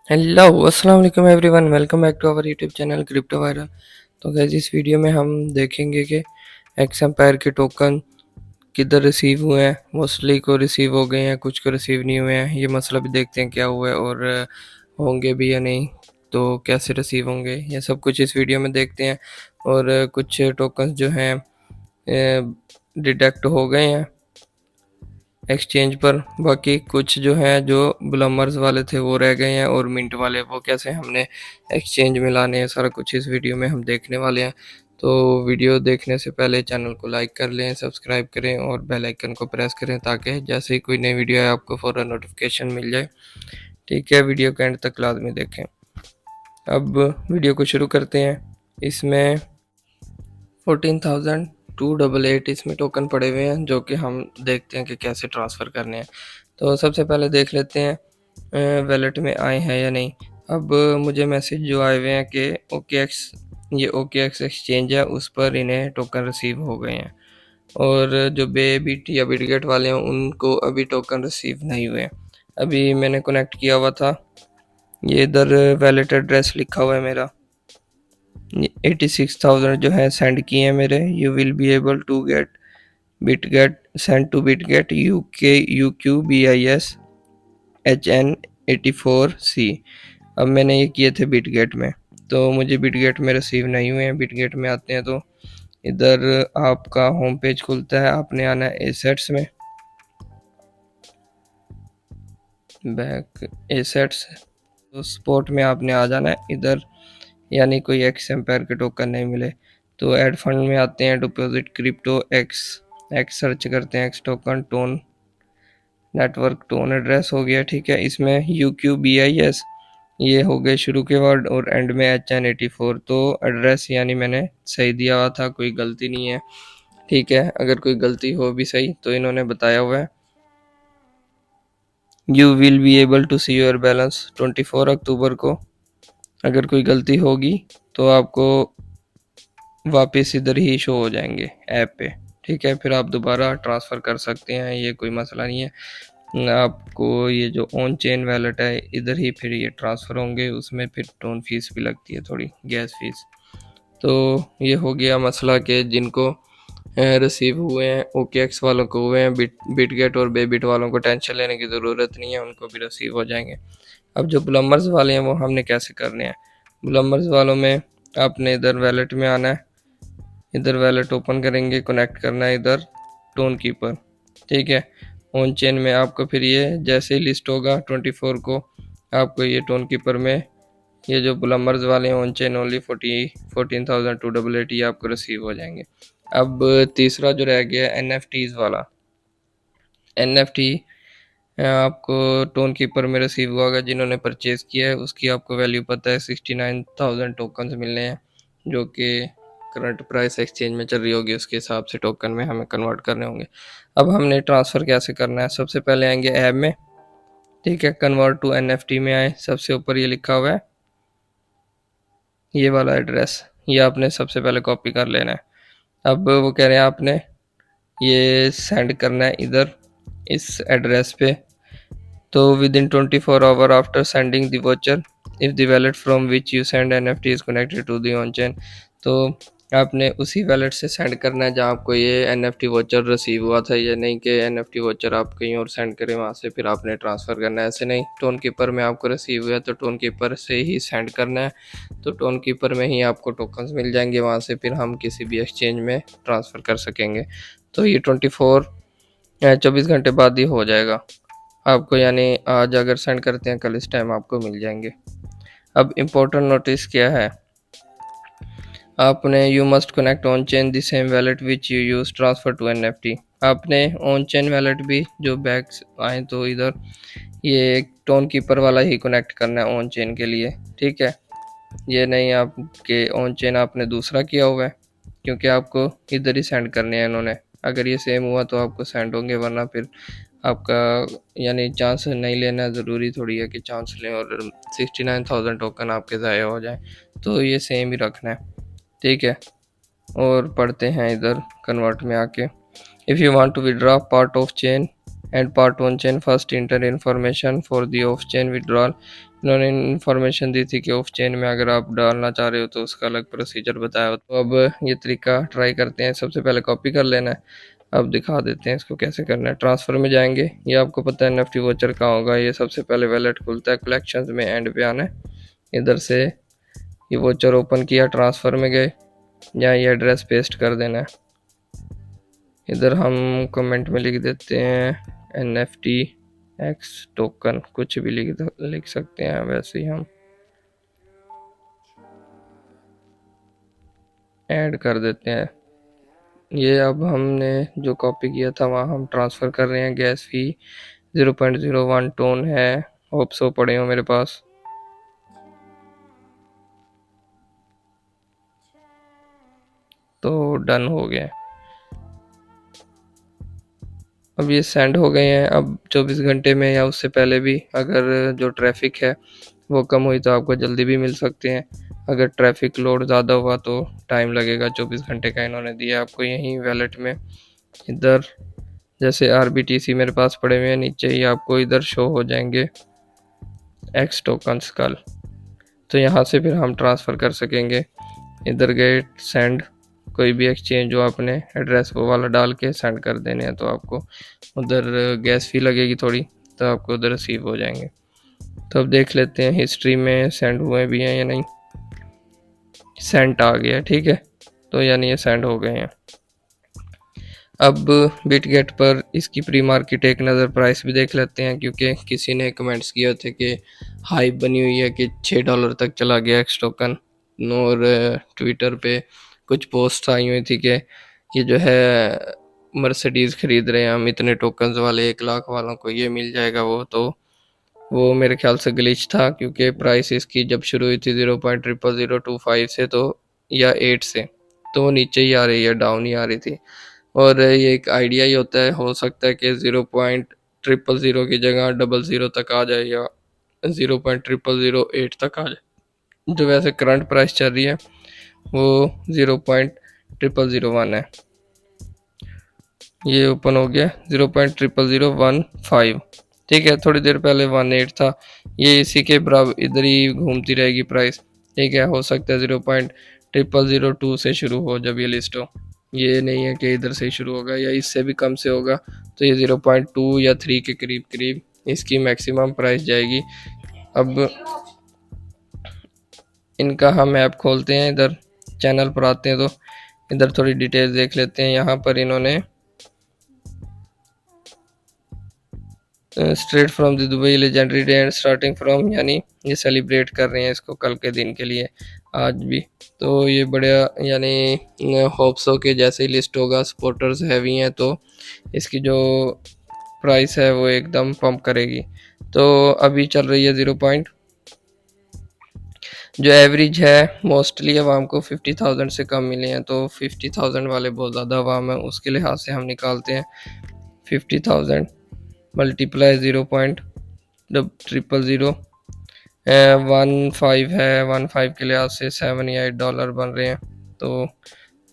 Hello अस्सलाम वालेकुम everyone, welcome back to our YouTube channel crypto viral. तो guys इस वीडियो में हम देखेंगे कि एक्स एम्पायर के टोकन किधर रिसीव हुए हैं। मोस्टली को रिसीव हो गए हैं, कुछ को रिसीव नहीं हुए हैं। ये मसला भी देखते हैं क्या हुआ है और होंगे भी या नहीं, तो कैसे रिसीव होंगे, ये सब कुछ इस वीडियो में देखते हैं। और कुछ टोकन्स जो हैं डिटेक्ट हो गए हैं एक्सचेंज पर। बाकी कुछ जो हैं जो ब्लमर्स वाले थे वो रह गए हैं, और मिंट वाले वो कैसे हमने एक्सचेंज में लाने हैं, सारा कुछ इस वीडियो में हम देखने वाले हैं। तो वीडियो देखने से पहले चैनल को लाइक कर लें, सब्सक्राइब करें और बेल आइकन को प्रेस करें ताकि जैसे ही कोई नई वीडियो आए आपको फ़ौरन नोटिफिकेशन मिल जाए। ठीक है, वीडियो के एंड तक लाजमी देखें। अब वीडियो को शुरू करते हैं। इसमें 14,288 इसमें टोकन पड़े हुए हैं जो कि हम देखते हैं कि कैसे ट्रांसफ़र करने हैं। तो सबसे पहले देख लेते हैं वैलेट में आए हैं या नहीं। अब मुझे मैसेज जो आए हुए हैं कि OKX, ये OKX एक्सचेंज है, उस पर इन्हें टोकन रिसीव हो गए हैं। और जो बिट या बिटगेट वाले हैं उनको अभी टोकन रिसीव नहीं हुए हैं। अभी मैंने कनेक्ट किया हुआ था, ये इधर वैलेट एड्रेस लिखा हुआ है मेरा, 86,000 जो है सेंड किए हैं मेरे। You will be able to get Bitget send to Bitget UQBIS HN84C। अब मैंने ये किए थे बिटगेट में, तो मुझे बिटगेट में रिसीव नहीं हुए हैं। बिटगेट में आते हैं तो इधर आपका होम पेज खुलता है, आपने आना है एसेट्स में, बैक एसेट्स, तो स्पॉट में आपने आ जाना है इधर। यानी कोई एक्स एम्पायर के टोकन नहीं मिले तो ऐड फंड में आते हैं, deposit crypto x, x search करते हैं, x token tone network, tone address हो गया। ठीक है, इसमें UQBIS ये हो गए शुरू के वर्ड और एंड में HN84। तो एड्रेस यानी मैंने सही दिया हुआ था, कोई गलती नहीं है। ठीक है, अगर कोई गलती हो भी सही तो इन्होंने बताया हुआ है you will be able to see your balance 24 October को। अगर कोई गलती होगी तो आपको वापस इधर ही शो हो जाएंगे ऐप पे। ठीक है, फिर आप दोबारा ट्रांसफ़र कर सकते हैं, ये कोई मसला नहीं है। आपको ये जो ऑन चेन वैलेट है इधर ही फिर ये ट्रांसफ़र होंगे, उसमें फिर टोन फीस भी लगती है, थोड़ी गैस फीस। तो ये हो गया मसला कि जिनको रिसीव हुए हैं OKX वालों को हुए हैं, बिटगेट और बेबिट वालों को टेंशन लेने की ज़रूरत नहीं है, उनको भी रिसीव हो जाएंगे। अब जो प्लम्बर्स वाले हैं वो हमने कैसे करने हैं। प्लम्बर्स वालों में आपने इधर वैलेट में आना है, इधर वैलेट ओपन करेंगे, कनेक्ट करना है इधर टोन कीपर। ठीक है, ऑन चेन में आपको फिर ये जैसे ही लिस्ट होगा 24 को आपको ये टोन कीपर में ये जो प्लम्बर्स वाले हैं ऑन चेन ओनली 14,288 ये आपको रिसीव हो जाएंगे। अब तीसरा जो रह गया NFTs वाला, NFT आपको टोन कीपर में रिसीव हुआ होगा, जिन्होंने परचेज़ किया है उसकी आपको वैल्यू पता है, 69,000 टोकन्स मिलने हैं जो कि करंट प्राइस एक्सचेंज में चल रही होगी, उसके हिसाब से टोकन में हमें कन्वर्ट करने होंगे। अब हमने ट्रांसफ़र कैसे करना है, सबसे पहले आएंगे ऐप में। ठीक है, कन्वर्ट टू NFT में आए, सबसे ऊपर ये लिखा हुआ है ये वाला एड्रेस, ये आपने सबसे पहले कॉपी कर लेना है। अब वो कह रहे हैं आपने ये सेंड करना है इधर इस एड्रेस पे। तो within 24 hour after sending the voucher if the wallet from which you send NFT is connected to the on chain. तो आपने उसी वैलेट से सेंड करना है जहाँ आपको ये NFT वोचर रिसीव हुआ था, ये नहीं कि NFT वोचर आप कहीं और सेंड करें वहाँ से फिर आपने ट्रांसफ़र करना है, ऐसे नहीं। टोन कीपर में आपको रिसीव हुआ तो टोन कीपर से ही सेंड करना है, तो टोन कीपर में ही आपको टोकन्स मिल जाएंगे, वहाँ से फिर हम किसी भी एक्सचेंज में ट्रांसफ़र कर सकेंगे। तो ये 24 घंटे बाद ही हो जाएगा आपको, यानी आज अगर सेंड करते हैं कल इस टाइम आपको मिल जाएंगे। अब इम्पोर्टेंट नोटिस क्या है, आपने you must connect on chain the same wallet which you use transfer to NFT। आपने ऑन चेन वैलेट भी जो बैग्स आए तो इधर ये टोन कीपर वाला ही कनेक्ट करना है ऑन चेन के लिए। ठीक है, ये नहीं आपके ऑन चेन आपने दूसरा किया हुआ है, क्योंकि आपको इधर ही सेंड करने हैं इन्होंने। अगर ये सेम हुआ तो आपको सेंड होंगे, वरना फिर आपका यानी चांस नहीं लेना, ज़रूरी थोड़ी है कि चांस लें और 69,000 टोकन आपके ज़ाया हो जाए, तो ये सेम ही रखना है। ठीक है, और पढ़ते हैं इधर कन्वर्ट में आके, if you want to withdraw part of chain and part on chain first enter information for the off chain withdrawal इन्होंने इन्फॉर्मेशन दी थी कि ऑफ चेन में अगर आप डालना चाह रहे हो तो उसका अलग प्रोसीजर बताया हो। तो अब ये तरीका ट्राई करते हैं। सबसे पहले कॉपी कर लेना है। अब दिखा देते हैं इसको कैसे करना है। ट्रांसफ़र में जाएंगे, ये आपको पता है एनएफटी वोचर कहाँ होगा। ये सबसे पहले वैलेट खुलता है, कलेक्शंस में एंड पे आना है। इधर से ये वोचर ओपन किया, ट्रांसफ़र में गए, यहाँ ये एड्रेस पेस्ट कर देना है। इधर हम कमेंट में लिख देते हैं NFT X टोकन, कुछ भी लिख सकते हैं। वैसे ही हम ऐड कर देते हैं। ये अब हमने जो कॉपी किया था वहाँ हम ट्रांसफ़र कर रहे हैं। गैस फी 0.01 टोन है। होप सो पड़े हो मेरे पास। तो डन हो गया। अब ये सेंड हो गए हैं। अब 24 घंटे में या उससे पहले भी अगर जो ट्रैफिक है वो कम हुई तो आपको जल्दी भी मिल सकते हैं। अगर ट्रैफिक लोड ज़्यादा हुआ तो टाइम लगेगा। 24 घंटे का इन्होंने दिया आपको यहीं वैलेट में। इधर जैसे RBTC मेरे पास पड़े हुए हैं, नीचे ही आपको इधर शो हो जाएंगे X टोकन्स कल। तो यहाँ से फिर हम ट्रांसफ़र कर सकेंगे। इधर गए सेंड, कोई भी एक्सचेंज हो आपने एड्रेस वो वाला डाल के सेंड कर देने हैं तो आपको उधर गैस फी लगेगी थोड़ी, तो आपको उधर रिसीव हो जाएंगे। तो अब देख लेते हैं हिस्ट्री में सेंड हुए भी हैं या नहीं। सेंड आ गया, ठीक है, तो यानी ये सेंड हो गए हैं। अब बिटगेट पर इसकी प्री मार्केट एक नज़र प्राइस भी देख लेते हैं, क्योंकि किसी ने कमेंट्स किए थे कि हाइप बनी हुई है कि $6 तक चला गया एक्स टोकन। और ट्विटर पे कुछ पोस्ट आई हुई थी कि ये जो है मर्सिडीज़ खरीद रहे हैं हम, इतने टोकन्स वाले 1 लाख वालों को ये मिल जाएगा। वो मेरे ख्याल से ग्लिच था, क्योंकि प्राइस इसकी जब शुरू हुई थी 0.00025 से तो या 8 से, तो वो नीचे ही आ रही है, डाउन ही आ रही थी। और ये एक आइडिया ही होता है, हो सकता है कि 0.000 की जगह 00 तक आ जाए या 0.0008 तक आ जाए। जो वैसे करंट प्राइस चल रही है वो 0.0001 है। ये ओपन हो गया 0.00015, ठीक है। थोड़ी देर पहले 18 था। ये इसी के बराबर इधर ही घूमती रहेगी प्राइस, ठीक है। हो सकता है 0.0002 से शुरू हो जब ये लिस्ट हो। ये नहीं है कि इधर से ही शुरू होगा या इससे भी कम से होगा। तो ये 0.2 या 3 के करीब करीब इसकी मैक्सिमम प्राइस जाएगी। अब इनका हम ऐप खोलते हैं, इधर चैनल पर आते हैं तो इधर थोड़ी डिटेल्स देख लेते हैं। यहाँ पर इन्होंने straight from the Dubai legendary day and starting from, यानी ये सेलिब्रेट कर रहे हैं इसको कल के दिन के लिए आज भी। तो ये बढ़िया, यानी होप्सो के जैसे ही लिस्ट होगा, सपोर्टर्स हैवी हैं तो इसकी जो प्राइस है वो एकदम पंप करेगी। तो अभी चल रही है 0. जो एवरेज है मोस्टली अवाम को 50,000 से कम मिले हैं, तो 50,000 वाले बहुत ज़्यादा अवाम है, उसके लिहाज से हम निकालते हैं 50,000 मल्टीप्लाई 0.000 15 है। 15 के लिहाज से $7 या $8 बन रहे हैं, तो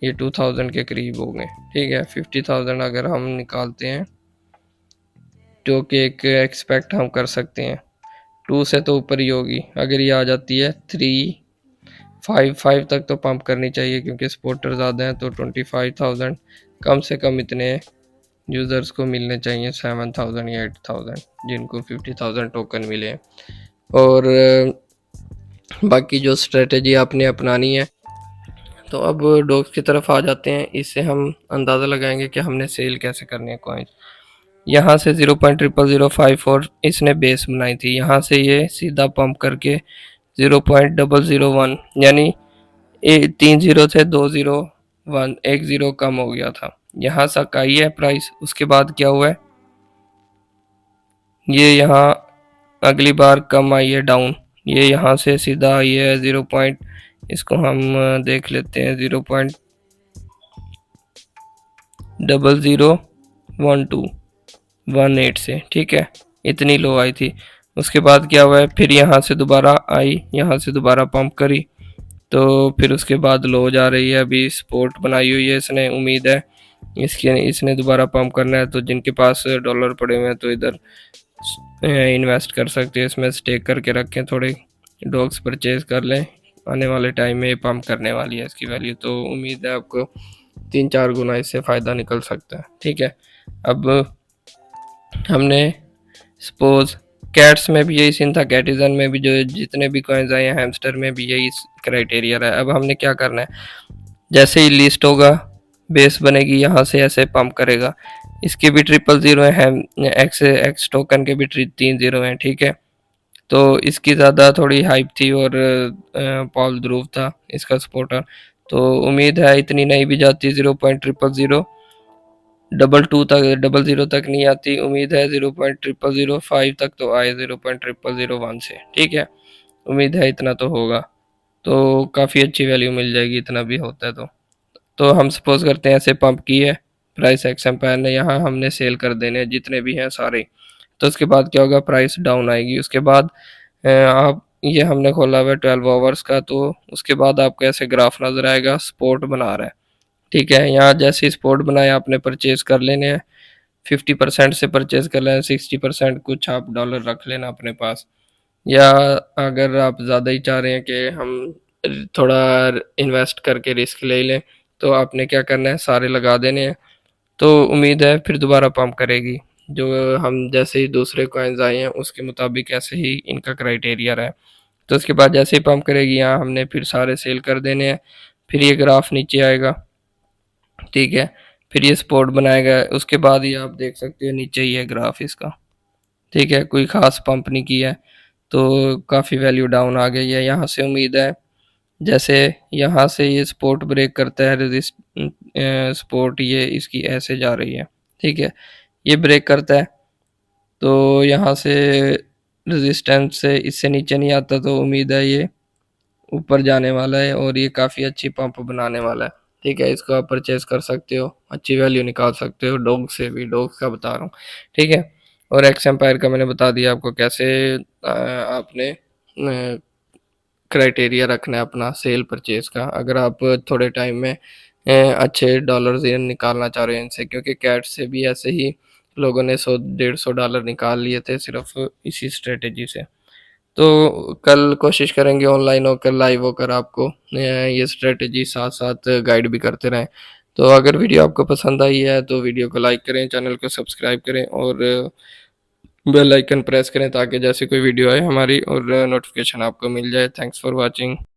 ये 2000 के करीब हो गए, ठीक है। 50,000 अगर हम निकालते हैं जो कि एक एक्सपेक्ट हम कर सकते हैं 2 से तो ऊपर ही होगी। अगर ये आ जाती है 355 तक तो पंप करनी चाहिए, क्योंकि सपोर्टर ज़्यादा हैं। तो 25,000 कम से कम इतने यूज़र्स को मिलने चाहिए, 7,000 या 8,000 जिनको 50,000 टोकन मिले। और बाकी जो स्ट्रेटजी आपने अपनानी है, तो अब डॉग्स की तरफ आ जाते हैं। इससे हम अंदाज़ा लगाएंगे कि हमने सेल कैसे करनी है कॉइन्स। यहाँ से 0.00054 इसने बेस बनाई थी, यहाँ से ये सीधा पंप करके 0.001, यानी 3 0 थे, 2 0 1 1 0 कम हो गया था। यहाँ तक आई है प्राइस। उसके बाद क्या हुआ है, ये यहाँ अगली बार कम आई है डाउन। ये यहाँ से सीधा आई है 0. इसको हम देख लेते हैं 0.001218 से, ठीक है। इतनी लो आई थी। उसके बाद क्या हुआ है, फिर यहाँ से दोबारा आई, यहाँ से दोबारा पंप करी, तो फिर उसके बाद लो जा रही है। अभी सपोर्ट बनाई हुई है इसने, उम्मीद है इसने दोबारा पंप करना है। तो जिनके पास डॉलर पड़े हुए हैं तो इधर इन्वेस्ट कर सकते हैं इसमें, स्टेक करके रखें, थोड़े डॉग्स परचेज कर लें, आने वाले टाइम में पंप करने वाली है इसकी वैल्यू, तो उम्मीद है आपको 3-4 गुना इससे फ़ायदा निकल सकता है। ठीक है, अब हमने सपोज कैट्स में भी यही सीन था, कैटिजन में भी जो जितने भी कॉइन्स आए हैं, हैमस्टर में भी यही क्राइटेरिया है। अब हमने क्या करना है, जैसे ही लिस्ट होगा बेस बनेगी, यहाँ से ऐसे पंप करेगा। इसके भी 000 है, एक्स टोकन के भी 3 0 हैं। ठीक है, तो इसकी ज़्यादा थोड़ी हाइप थी और पॉल ध्रुव था इसका सपोर्टर, तो उम्मीद है इतनी नहीं भी जाती, 0.000 2 तक 00 तक नहीं आती, उम्मीद है 0.0005 तक तो आए, 0.0001 से। ठीक है, उम्मीद है इतना तो होगा, तो काफ़ी अच्छी वैल्यू मिल जाएगी इतना भी होता है तो हम सपोज करते हैं ऐसे पंप की है प्राइस, एक्स एम्पायर ने, यहाँ हमने सेल कर देने जितने भी हैं सारे, तो उसके बाद क्या होगा, प्राइस डाउन आएगी। उसके बाद आप ये हमने खोला हुआ है 12 आवर्स का, तो उसके बाद आपको ऐसे ग्राफ नज़र आएगा, स्पोर्ट बना रहा है। ठीक है, यहाँ जैसे स्पोर्ट बनाया आपने परचेज कर लेने हैं, 50% से परचेज कर लेना, 60% कुछ आप डॉलर रख लेना अपने पास, या अगर आप ज़्यादा ही चाह रहे हैं कि हम थोड़ा इन्वेस्ट करके रिस्क ले लें, तो आपने क्या करना है, सारे लगा देने हैं, तो उम्मीद है फिर दोबारा पंप करेगी, जो हम जैसे ही दूसरे कॉइन्स आए हैं उसके मुताबिक ऐसे ही इनका क्राइटेरिया रहा है। तो उसके बाद जैसे ही पंप करेगी, यहाँ हमने फिर सारे सेल कर देने हैं, फिर ये ग्राफ नीचे आएगा। ठीक है, फिर ये सपोर्ट बनाएगा, उसके बाद ही आप देख सकते हो नीचे ही है ग्राफ इसका। ठीक है, कोई ख़ास पंप नहीं किया है, तो काफ़ी वैल्यू डाउन आ गई है। यहाँ से उम्मीद है जैसे यहाँ से ये सपोर्ट ब्रेक करता है, सपोर्ट ये इसकी ऐसे जा रही है। ठीक है, ये ब्रेक करता है, तो यहाँ से रेजिस्टेंस से इससे नीचे नहीं आता, तो उम्मीद है ये ऊपर जाने वाला है और ये काफ़ी अच्छी पंप बनाने वाला है। ठीक है, इसको आप परचेज कर सकते हो, अच्छी वैल्यू निकाल सकते हो, डॉग से भी, डॉग का बता रहा हूँ। ठीक है, और एक्स एम्पायर का मैंने बता दिया आपको कैसे आपने क्राइटेरिया रखना है अपना सेल परचेज का, अगर आप थोड़े टाइम में अच्छे डॉलर्स निकालना चाह रहे हैं इनसे, क्योंकि कैट से भी ऐसे ही लोगों ने 100-150 डॉलर निकाल लिए थे सिर्फ इसी स्ट्रेटेजी से। तो कल कोशिश करेंगे ऑनलाइन होकर, लाइव होकर आपको ये स्ट्रेटेजी साथ साथ गाइड भी करते रहें। तो अगर वीडियो आपको पसंद आई है तो वीडियो को लाइक करें, चैनल को सब्सक्राइब करें और बेल आइकन प्रेस करें, ताकि जैसे कोई वीडियो आए हमारी और नोटिफिकेशन आपको मिल जाए। Thanks for watching.